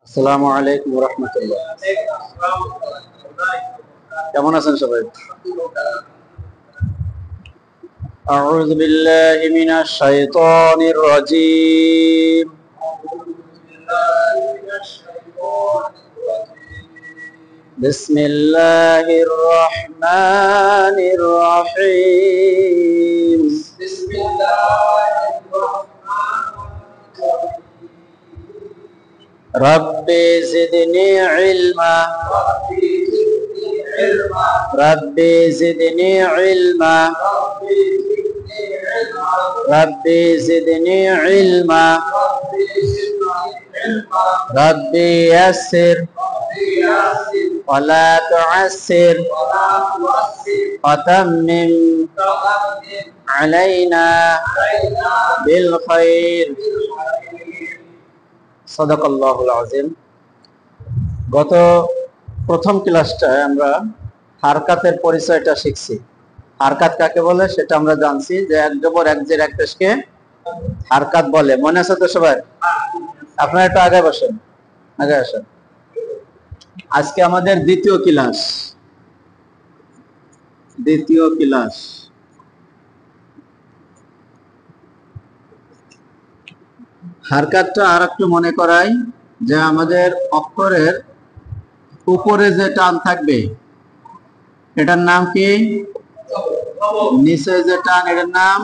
আসসালামু আলাইকুম ওয়া রাহমাতুল্লাহ। কেমন আছেন সবাই? আউযু বিল্লাহি মিনাশ শাইতানির রাজীম। বিসমিল্লাহির রাহমানির রাহিম। রব্বি জিদনি ইলমা। রব্বি জিদনি ইলমা। রব্বি জিদনি ইলমা। রব্বি ইয়াসসির ওয়ালা তুআসসির ওয়াতাম্মিম আলাইনা বিল খাইর। সাদাকাল্লাহুল আযীম। গত প্রথম ক্লাসটায় আমরা হারকাতের পরিচয়টা শিখছি। হারকাত কাকে বলে সেটা আমরা জানছি, যে এক জবর এক জের এক পেশকে হারকাত বলে। মনে আছে তো সবাই? আপনারা একটু আগে বসেন, আগে আসেন। আজকে আমাদের দ্বিতীয় ক্লাস। হারকাতটা আর একটু মনে করাই, যে আমাদের অক্ষরের উপরে যে টান থাকবে এটার নাম কি? নিচে যে টান এটার নাম,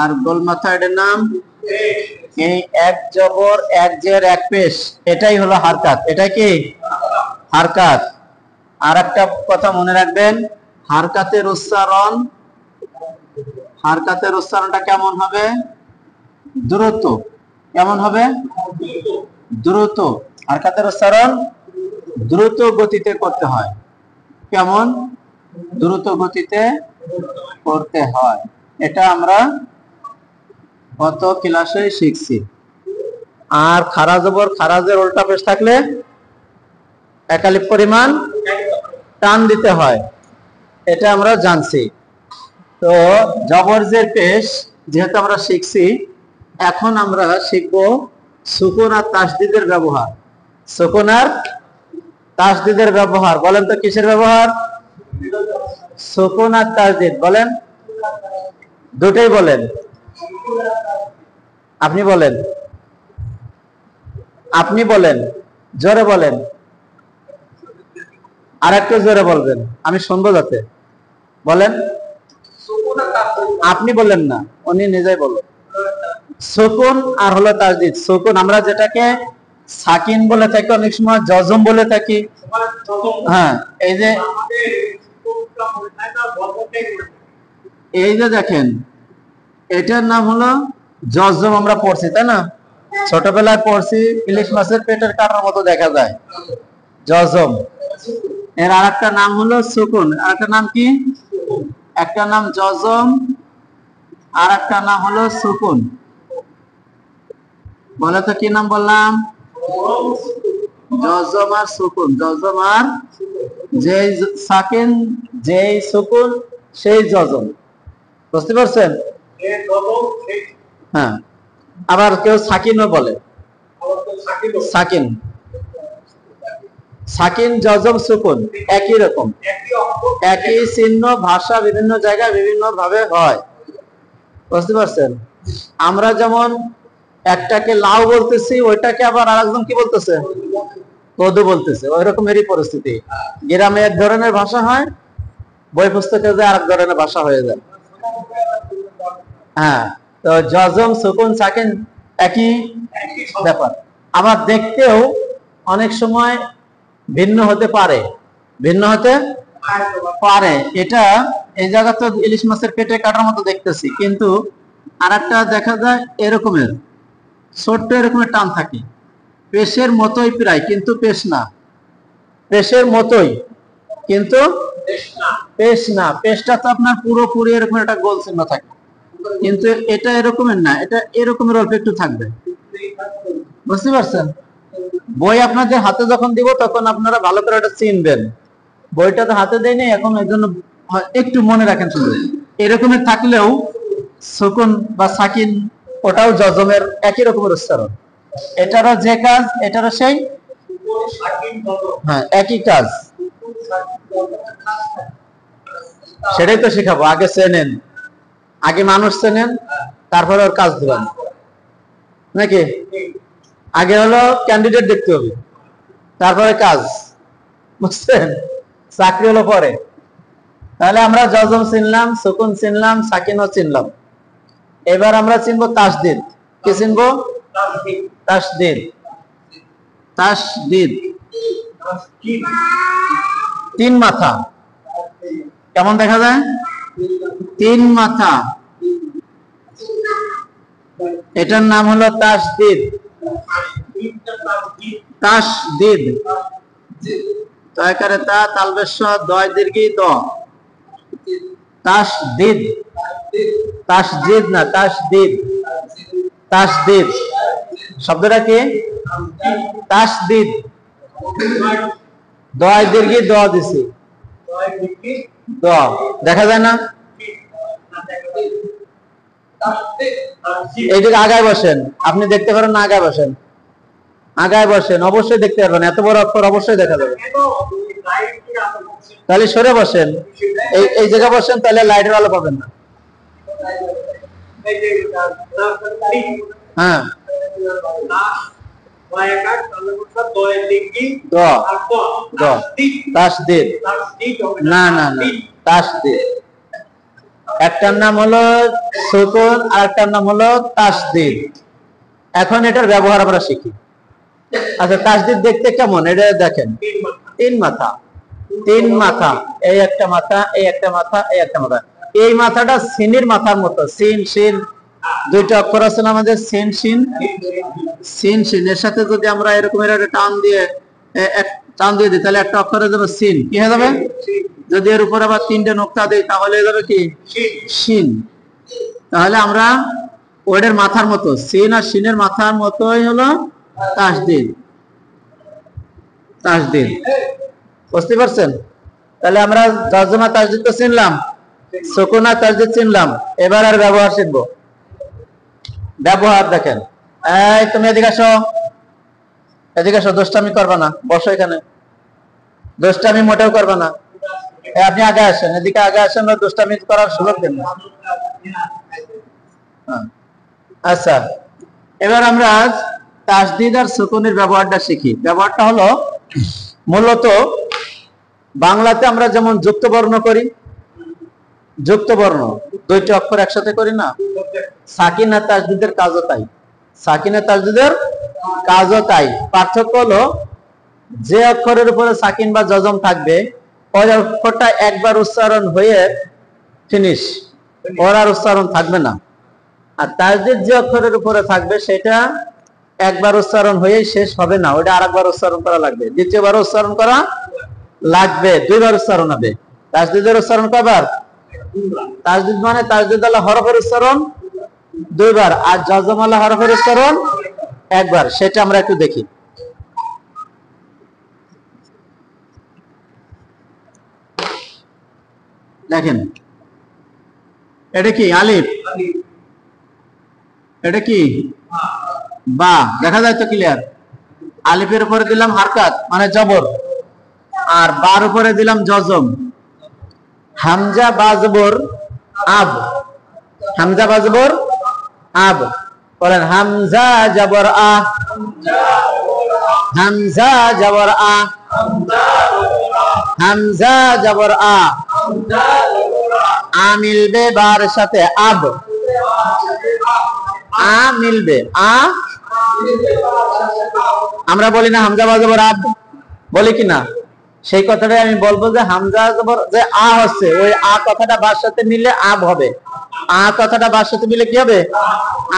আর গোল মাথা এটার নাম। এই এক জবর এক জের এক পেশ, এটাই হলো হারকাত। এটা কি হারকাত? আর একটা কথা মনে রাখবেন, হারকাতের উচ্চারণটা কেমন হবে? দ্রুত। কেমন হবে? দ্রুত। হারকাতের উচ্চারণ দ্রুত গতিতে করতে হয়। কেমন? দ্রুত গতিতে করতে হয়। এটা আমরা গত ক্লাসে শিখছি। আর খারা জবর খারাজের উল্টা পেশ থাকলে একালিপ পরিমাণ টান দিতে হয়, এটা আমরা জানছি। তো জবর জের পেশ যেহেতু আমরা শিখছি, এখন আমরা শিখব সুকুন আর তাসদিদের ব্যবহার। সুকুন আর তাসদিদের ব্যবহার বলেন তো কিসের ব্যবহার? সুকুন আর তাসদিদ বলেন, দুটোই বলেন। আপনি বলেন, জোরে বলেন, আর একটু জোরে বলবেন, আমি শুনবো যাতে। বলেন। আপনি বললেন না, উনি নিজেই বললেন। সুকুন আর হলো তাসদিদ। সুকুন আমরা যেটাকে সাকিন বলে থাকি, অনেক সময় জজম বলে থাকি। হ্যাঁ, এই যে দেখেন, এটার নাম হলো জজম। আমরা পড়ছি তাই না? ছোটবেলায় পড়ছি, ইলিশ মাছের পেটের কাটার মতো দেখা যায়, জজম। এর আর একটা নাম হলো সুকুন। আর একটা নাম কি? একটা নাম জজম, আর একটা নাম হলো সুকুন। বলে তো কি নাম বললাম? জজম আর সুকুন। জজম আর যেই সাকিন, যেই সুকুন সেই জজম। বুঝতে পারছেন? হ্যাঁ। আবার কেউ সাকিনও বলে। সাকিন জজম সুকুন একই রকম, একই চিহ্ন। ভাষা বিভিন্ন জায়গায় বিভিন্ন ভাবে হয়। বুঝতে পারছেন? আমরা যেমন একটাকে লাউ বলতেছি, ওইটাকে আবার আরেকজন কি বলতেছে? কদু বলতেছে। ওই রকমেরই পরিস্থিতি। গ্রামে এক ধরনের ভাষা হয়, বই পুস্তকে যে আরেক ধরনের ভাষা হয়ে যায়। হ্যাঁ, তো জজম সুকুন সাকিন একই ব্যাপার। আবার দেখতেও অনেক সময় ভিন্ন হতে পারে। এটা এই জায়গা তো ইলিশ মাছের পেটে কাটার মতো দেখতেছি, কিন্তু আর একটা দেখা যায় এরকমের ছোট্ট এরকমের টান থাকে, পেশের মতোই প্রায়, কিন্তু পেশ না। পেশের মতোই কিন্তু পেশ না। পেশটা তো আপনার পুরোপুরি এরকম একটা গোল চিহ্ন থাকে, কিন্তু এটা এরকমের না, এটা এরকমের অল্প একটু থাকবে। বুঝতে পারছেন? বই আপনাদের হাতে যখন দিব তখন আপনারা ভালো করে এটা চিনবেন। বইটা তো হাতে দেয়নি এখন, এর জন্য একটু মনে রাখেন শুধু। এরকমের থাকলেও সুকুন বা সাকিন ওটাও জজমের একই রকমের উচ্চারণ। এটারও যে কাজ, এটারও সেই হ্যাঁ একই কাজ। সেটাই তো শেখাবো। আগে চেনেন, আগে মানুষ চেনেন, তারপরে ওর কাজ দিবেন নাকি? আগে হলো ক্যান্ডিডেট দেখতে হবে, তারপরে কাজ, বুঝছেন? চাকরি হলো পরে। তাহলে আমরা জজম চিনলাম, সুকুন চিনলাম, সাকিনও চিনলাম। এবার আমরা চিনবো তাসদিদ। কি চিনবো? তাসদিদ। তাসদিদ তিন মাথা। কেমন দেখা যায়? তিন মাথা। এটার নাম হলো তাসদিদ। তাসদিদ তয়কারে তা তালবেশ দয় দীর্ঘি দ। তাসদিদ, তাসদিদ না, তাসদিদ। তাসদিদ শব্দটা কি? তাসদিদ। দয় দীর্ঘি দ দিছি, দ দেখা যায় না? এইদিকে আগায় বসেন, আপনি দেখতে পারেন না? আগায় বসেন, আগায় বসেন, অবশ্যই দেখতে পারবেন। এত বড় অক্ষর অবশ্যই দেখা যাবে। তাহলে সরে বসেন, এই জায়গায় বসেন, তাহলে লাইটের আলো পাবেন না। হ্যাঁ তাসদিদ না, না না, তাসদিদ। একটার নাম হলো সুকুন আর একটার নাম হলো তাসদিদ। এখন এটার ব্যবহার আমরা শিখি। আচ্ছা, তাসদিদ দেখতে কেমন এটা দেখেন। তিন মাথা, তিন মাথা, এই একটা মাথা, এই একটা মাথা, এই একটা মাথা। এই মাথাটা সিনের মাথার মতো। সিন সিন দুইটা অক্ষর আছে না আমাদের, সিন সিন, সিন সিন। এর সাথে যদি আমরা এরকম টান দিয়ে দিই, তাহলে একটা অক্ষর হয়ে যাবে সিন। কি হয়ে যাবে? যদি এর উপর আবার তিনটে নোক্তা দিই, তাহলে হয়ে যাবে কি? সিন। তাহলে আমরা ওইটার মাথার মতো, সিন আর সিনের মাথার মতোই হলো তাসদিদ। তাসদিদ বুঝতে পারছেন? তাহলে আমরা তরজমা তাসদিদ তো চিনলাম, সুকুন আর তাসদিদ চিনলাম। এবার আর ব্যবহার শিখবো। ব্যবহার দেখেন। এই তুমি এদিকে আসো, এদিকে আসো, দুষ্টামি করবা না, বসো এখানে। দুষ্টামি মোটেও করবা না। আপনি আগে আসেন, এদিকে আগে আসেন, দুষ্টামি করার সুযোগ দেন না। আচ্ছা, এবার আমরা তাসদিদ আর সুকুনের ব্যবহারটা শিখি। ব্যবহারটা হলো মূলত বাংলাতে আমরা যেমন যুক্ত বর্ণ করি, যুক্ত বর্ণ দুইটি অক্ষর একসাথে করি না, সাকিন আর তাসদিদের কাজও তাই। সাকিন আর তাসদিদের কাজও তাই। পার্থক্য হলো যে অক্ষরের উপরে সাকিন বা জজম থাকবে, ওই অক্ষরটা একবার উচ্চারণ হয়ে ফিনিশ, ওর আর উচ্চারণ থাকবে না। আর তাসদিদ যে অক্ষরের উপরে থাকবে, সেটা একবার উচ্চারণ হয়ে শেষ হবে না, ওটা আরেকবার উচ্চারণ করা লাগবে, দ্বিতীয়বার উচ্চারণ করা লাগবে, দুইবার উচ্চারণ হবে। তাসদিদের উচ্চারণ কয়বার? তাসদিদ মানে তাসদিদ আল্লাহ হরফের উচ্চারণ দুইবার, আর জজম আল্লাহ হরফের উচ্চারণ একবার। সেটা আমরা একটু দেখি। দেখেন, এটা কি? আলিফ। এটা কি? বা। দেখা যায় তো ক্লিয়ার? আলিফের উপরে দিলাম হারকাত মানে জবর, আর বার উপরে দিলাম জজম। হামজা বাজবর আব, হামজা বাজবর আব। বলেন হামজা জবর আ, হামজা জবর আ, হামজা জবর আ। আ মিলবে বার সাথে আব, আ মিলবে। আ আমরা বলি না হামজা বাজবর আব, বলি কিনা? সেই কথাটাই আমি বলবো যে হামজা জবর যে আ হচ্ছে, ওই আ কথাটা বার সাথে মিললে আব হবে। আ কথাটা বার সাথে মিলে কি হবে?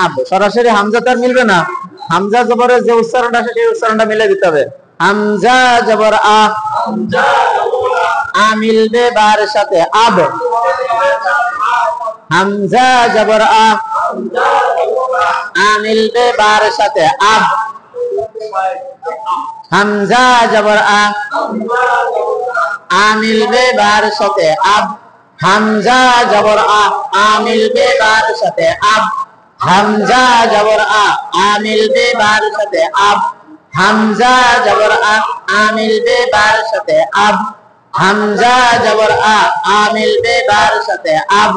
আব। সরাসরি হামজা তার মিলবে না, হামজা জবরের যে উচ্চারণটা আছে সেই উচ্চারণটা মিলে দিতে হবে। হামজা জবর আ, আ মিলবে বার সাথে আব। হামজা জবর আ, আ মিলবে বার সাথে আব। হামজা জবর আ, আ মিলবে বার সাথে আব। হামজা জবর আ, আ মিলবে বার সাথে আব। হামজা জবর আ, আ মিলবে বার সাথে আব, হামজা জবর আ, আ মিলবে বার সাথে আব, হামজা জবর আ, আ মিলবে বার সাথে আব,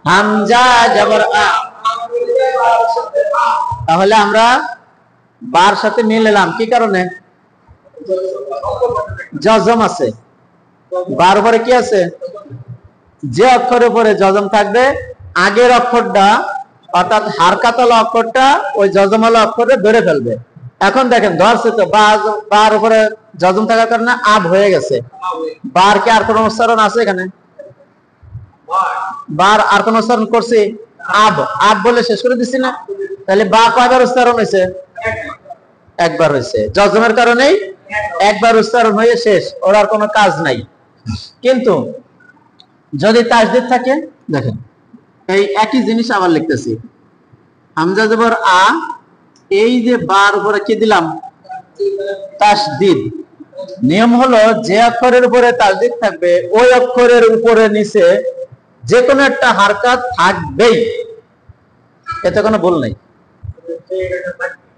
হামজা জবর আ। তাহলে আমরা বার সাথে মিলালাম কি কারণে? জজম আছে, বার উপরে কি আছে? যে অক্ষরের উপরে জজম থাকবে আগের অক্ষরটা অর্থাৎ হারকাতলা অক্ষরটা ওই জজমালা অক্ষরে ধরে ফেলবে। এখন দেখেন ধরছে তো, বার উপরে জজম থাকার কারণে আব হয়ে গেছে। বার কি আর কোন উচ্চারণ আছে এখানে? বার আর কোন উচ্চারণ করছি? আব, আব বলে শেষ করে দিছি না? তাহলে বা কয়বার উচ্চারণ হয়েছে? একবার হয়েছে। জজমের কারণেই একবার উচ্চারণ হয়ে শেষ, ওর আর কোনো কাজ নাই। কিন্তু যদি তাসদীদ থাকে, দেখেন এই একই জিনিস আবার লিখতেছি, হামজা জবর আ, এই যে বার উপরে কি দিলাম? তাসদীদ। নিয়ম হলো যে অক্ষরের উপরে তাসদীদ থাকবে ওই অক্ষরের উপরে নিচে যে কোনো একটা হারকাত থাকবেই, এতে কোনো ভুল নেই।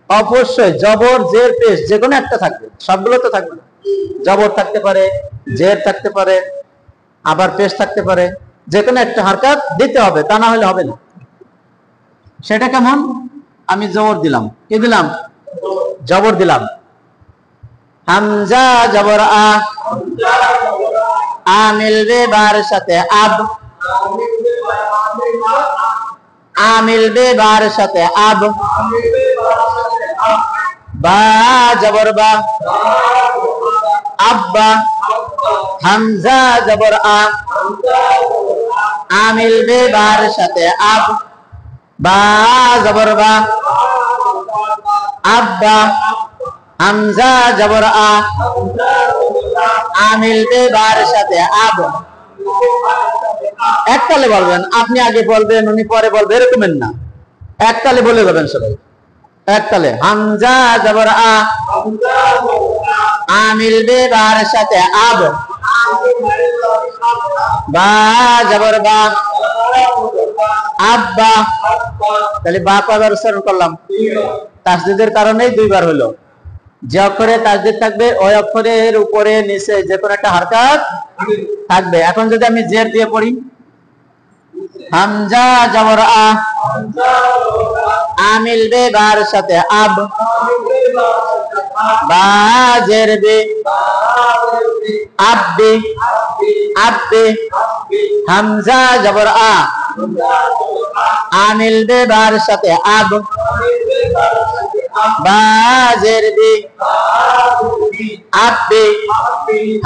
অবশ্যই জবর জের পেশ যে কোনো একটা থাকবে, সবগুলো তো থাকবে না। জবর থাকতে পারে, জের থাকতে পারে, আবার পেশ থাকতে পারে, যে কোনো একটা হারকাত দিতে হবে, তা না হলে হবে না। সেটা কেমন? আমি জবর দিলাম, কি দিলাম? জবর দিলাম। হামজা জবর আ, আ মিলবে বার সাথে আব, আ মিলবে বার সাথে আব, বা জবর বা, আব্বা, হামজা জবর আ, আ মিলবে বার সাথে আব, বা জবর বা, আব্বা, হামজা জবর আ, আ মিলবে বার সাথে আব। এককালে বলবেন, আপনি আগে বলবেন উনি পরে বলবেন, এরকমের না, এককালে বলে যাবেন সবাই এককালে। হামজা জবর আ, আ মিলবে বার সাথে আব, বা জবর বা, আব্বা। তাহলে বা কয়বার উচ্চারণ করলাম? তাসদীদের কারণেই দুইবার হলো। যে অক্ষরে তাসদীদ থাকবে ওই অক্ষরের উপরে নিচে যে কোনো একটা হারকাত থাকবে। এখন যদি আমি জের দিয়ে পড়ি, হামজা জবর আ, আ মিলবে বার সাথে আব, বা জের বে, আব্বে, আব্বে, হামজা জবর আ, আ মিলবে বার সাথে আব, বা জের বে, আব্বে,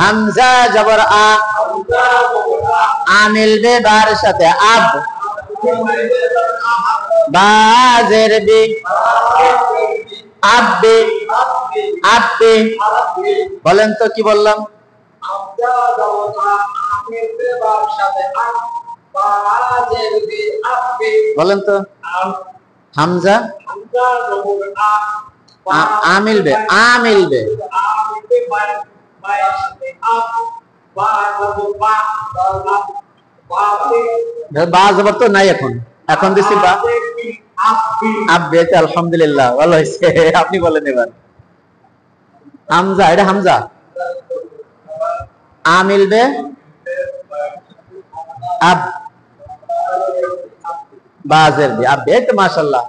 হামজা জবর আ, আ মিলবে বার সাথে আব, বা জের বে, আব্বে, আব্বে। বলেন তো কি বললাম? বলেন তো, হামজা আ মিলবে, আ মিলবে, বা জবর তো নাই এখন, এখন দিছি বা, আব্বে। আলহামদুলিল্লাহ, ভালো হয়েছে, আপনি বলেন এবার। হামজা, এটা হামজা, আ মিলবে আব, বাজের দি আব্বে। এই তো মাশাআল্লাহ,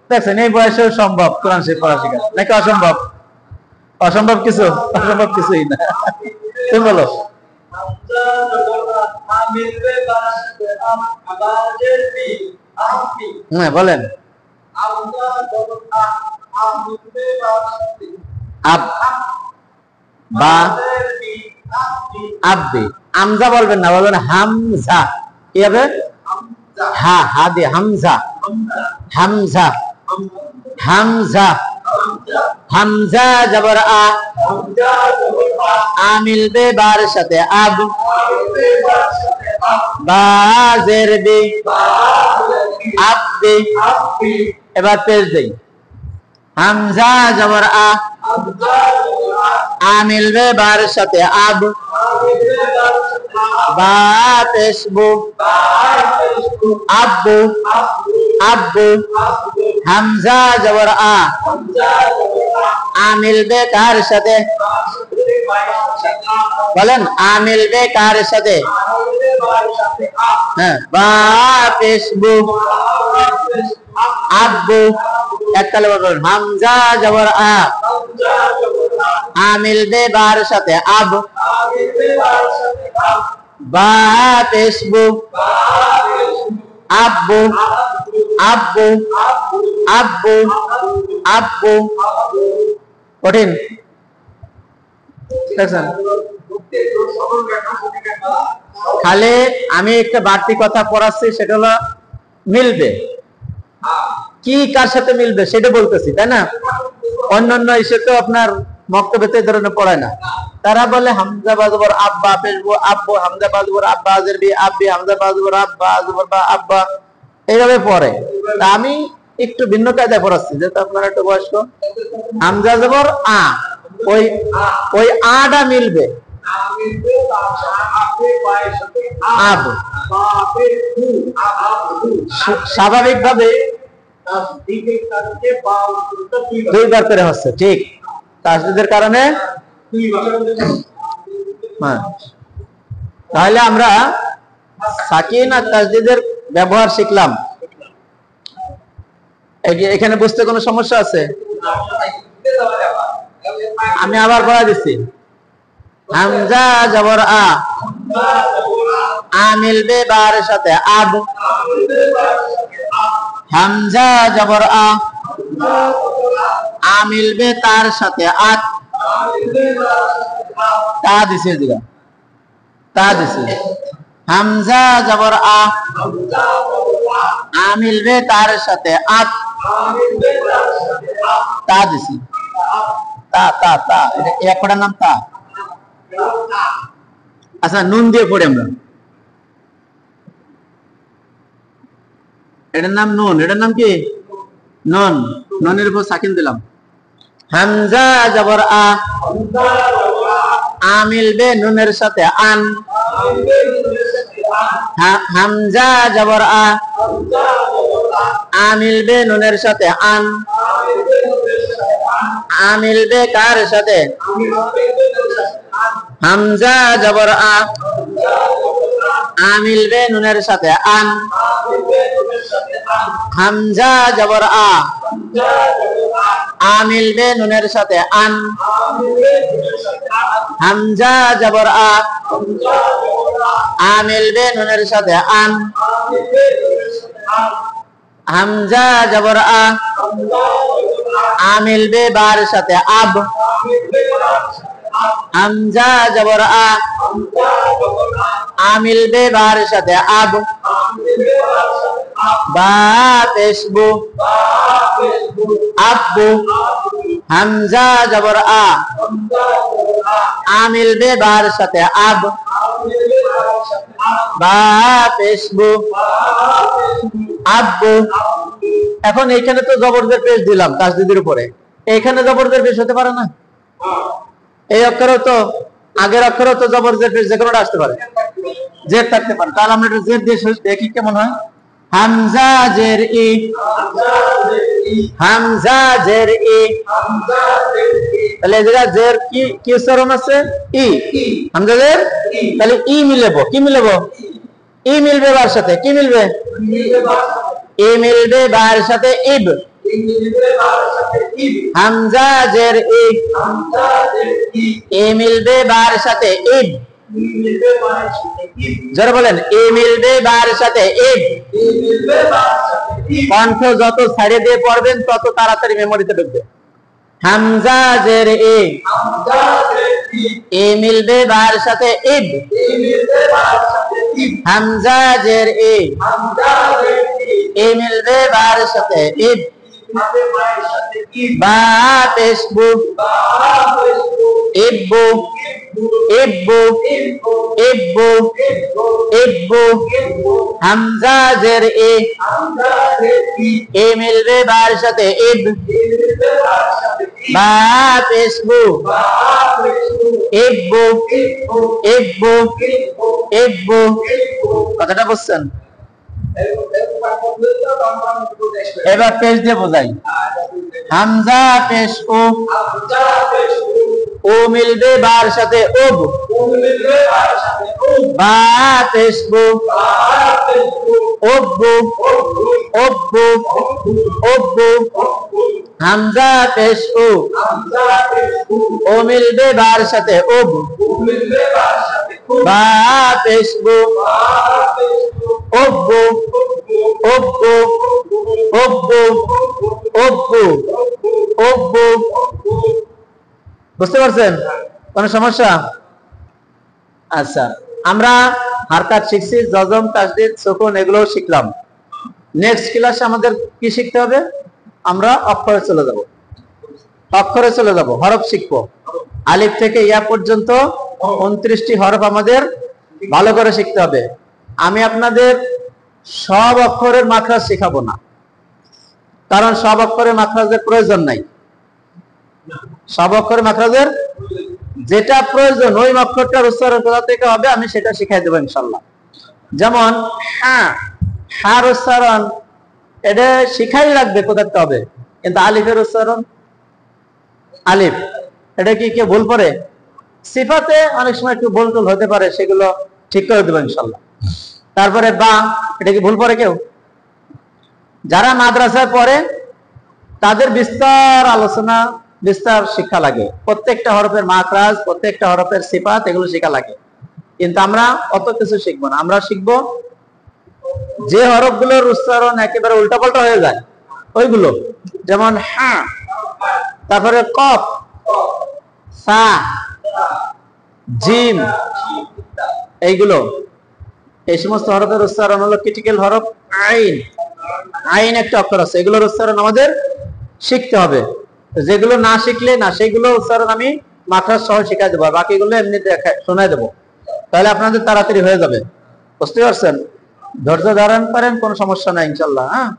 দেখছেন এই বয়সেও সম্ভব কোরআন শরীফ পড়া শেখা, নাকি অসম্ভব? অসম্ভব কিছু, অসম্ভব কিছুই না। তুমি বলো। হ্যাঁ বলেন। আব, বা, আব্বে। আমজা বলবেন না, বলবেন হামজা। কি হবে? হা, হা দিয়ে হামজা, হামজা, হামজা, হামজা জবর আ, আ মিলবে বার সাথে আব, বা জের বে, আব্বে। এবার পেশ দেই, হামজা জবর আ, আ মিলবে বার সাথে আব, বা পেশ বু, আব্বু, আব্বু, হামজা জবর আ, আ মিলবে কার সাথে? বলেন আ মিলবে কার সাথে? হ্যাঁ, বা পেশ বু, আব্বু। এককালে বলবেন হামজা জবর আ, আ মিলবে বার সাথে আব, বা পেশ বু, আব্বু আব্বু আব্বু আব্বু। কঠিন খালি আমি একটা বাড়তি কথা পড়াচ্ছি, সেটা হলো মিলবে কি কার সাথে মিলবে সেটা বলতেছি, তাই না? অন্যান্য এসে তো আপনার মক্তবেতে এই ধরনের পড়ায় না। তারা বলে হামজা বাজবর আব্বা পেশবু আব্বু, হামজা বাজবর আব্বা আজরবি আব্বি, হামজা বাজবর আব্বা আজবর বা আব্বা, এইভাবে পড়ে। তা আমি একটু ভিন্ন কায়দায় পড়াচ্ছি, যেহেতু আপনারা একটু বয়স্ক। হামজা জবর আ, ওই আটা মিলবে আব, স্বাভাবিকভাবে দুইবার করে হচ্ছে, ঠিক তাসদীদের কারণে। তাহলে আমরা সাকিন আর তাসদীদের ব্যবহার শিখলাম। এখানে বুঝতে কোনো সমস্যা আছে? আমি আবার বলে দিচ্ছি, হামজা জবর আ, আ মিলবে বার সাথে আব, হামজা জবর আ, আ মিলবে তার সাথে আত, তা দিছে দিলা, তা দিছে। হামজা জবর আ, আ মিলবে তার সাথে আত, তা দিছি, তা তা তা, এটা এক পড়ার নাম তা। আচ্ছা নুন দিয়ে পড়ি আমরা, এটার নাম নুন। এটার নাম কি? নুন। নুনের উপর সাকিন দিলাম। হামজা জবর আ, আ মিলবে নুনের সাথে আন, হামজা জবর আ, আ মিলবে নুনের সাথে আন, আ মিলবে কার সাথে? হামজা জবর আ, আ মিলবে নুনের সাথে আন, হামজা জবর আ, আ মিলবে নুনের সাথে আন, হামজা জবর আ, আ মিলবে নুনের সাথে আন, হামজা জবর আ, আ মিলবে বার সাথে আব, হামজা জবর আ, আ মিলবে বার সাথে আব, বা পেশবু আব্বু, হামজা জবর আ, আ মিলবে বার সাথে আব, বা পেশবু আব্বু। এখন এইখানে তো জবরদের পেশ দিলাম তাসদীদের উপরে, এইখানে জবরদের পেশ হতে পারে না? এই অক্ষরও তো, আগের অক্ষরও তো জবরদের পেশ যে কোনোটা আসতে পারে, জের থাকতে পারে। তাহলে আমরা একটু জের দিয়ে দেখি কেমন হয়। হামজা জের ই, হামজা জের ই, তাহলে এই জায়গায় জের কি উচ্চারণ আছে? ই। হামজা জের, তাহলে ই মিলবো, কি মিলবো? ই মিলবে বার সাথে, কি মিলবে? ই মিলবে বার সাথে ইব, হামজা জের ই, ই মিলবে বার সাথে ইব। যারা বলেন ই মিলবে বার সাথে ইব। কণ্ঠ যত ছাড়ে দিয়ে পড়বেন তত তাড়াতাড়ি মেমোরিতে ঢুকবে। হামজা জের ই, ই মিলবে বার সাথে ইব, হামজা জের ই, ই মিলবে বার সাথে ইব, বা পেশবু ইব্বু ইব্বু ইব্বু ইব্বু, হামজা জের ই, ই মিলবে বার সাথে ইব, বা পেশবু ইব্বু ইব্বু ইব্বু। কথাটা বুঝছেন? এবার পেশ দিয়ে বোঝাই। হামজা পেশ ও, ও মিলবে বার সাথে ওব, বা পেশ বো, ওব্বু ওব্বু ওব্বু। হামজা পেশ ও, ও মিলবে বার সাথে ওব, বা পেশ বো, ওব্বু ওব্বু ওব্বু ওব্বু ওব্বু। বুঝতে পারছেন কোন সমস্যা? আচ্ছা, আমরা হারকাত শিখছি, জজম, তাসদীদ, সুকুন এগুলোও শিখলাম। নেক্সট ক্লাসে আমাদের কি শিখতে হবে? আমরা অক্ষরে চলে যাব, অক্ষরে চলে যাব, হরফ শিখবো। আলিফ থেকে ইয়া পর্যন্ত 29টি হরফ আমাদের ভালো করে শিখতে হবে। আমি আপনাদের সব অক্ষরের মাখরাজ শেখাবো না, কারণ সব অক্ষরের মাখরাজের প্রয়োজন নাই। সব অক্ষরের মাখরাজের যেটা প্রয়োজন ওই অক্ষরটার উচ্চারণ কোথা থেকে হবে আমি সেটা শিখাই দেবো ইনশাল্লাহ। যেমন হ্যাঁ, হার উচ্চারণ এটা শিখাই লাগবে কোথাতে হবে, কিন্তু আলিফের উচ্চারণ, আলিফ এটা কি কেউ ভুল করে? সিফাতে অনেক সময় একটু ভুল টুল হতে পারে, সেগুলো ঠিক করে দেবো ইনশাল্লাহ। তারপরে বা, এটা কি ভুল করে কেউ? যারা মাদ্রাসায় পড়ে তাদের বিস্তার আলোচনা, বিস্তার শিক্ষা লাগে, প্রত্যেকটা হরফের মাখরাজ, প্রত্যেকটা হরফের সিফাত এগুলো শিক্ষা লাগে। কিন্তু আমরা অত কিছু শিখবো না, আমরা শিখবো যে হরফগুলোর উচ্চারণ একেবারে উল্টাপাল্টা হয়ে যায় ওইগুলো। যেমন হ্যাঁ, তারপরে কফ, সা, জিম, এইগুলো, এই সমস্ত হরফের উচ্চারণ হলো ক্রিটিক্যাল হরফ। আইন, আইন একটা অক্ষর আছে, এগুলোর উচ্চারণ আমাদের শিখতে হবে। যেগুলো না শিখলে না, সেগুলো উচ্চারণ আমি মাখরাজ সহ শিখাই দেবো, বাকিগুলো এমনি শোনাই দেবো, তাহলে আপনাদের তাড়াতাড়ি হয়ে যাবে। বুঝতে পারছেন? ধৈর্য ধারণ করেন, কোনো সমস্যা নাই ইনশাল্লাহ। হ্যাঁ।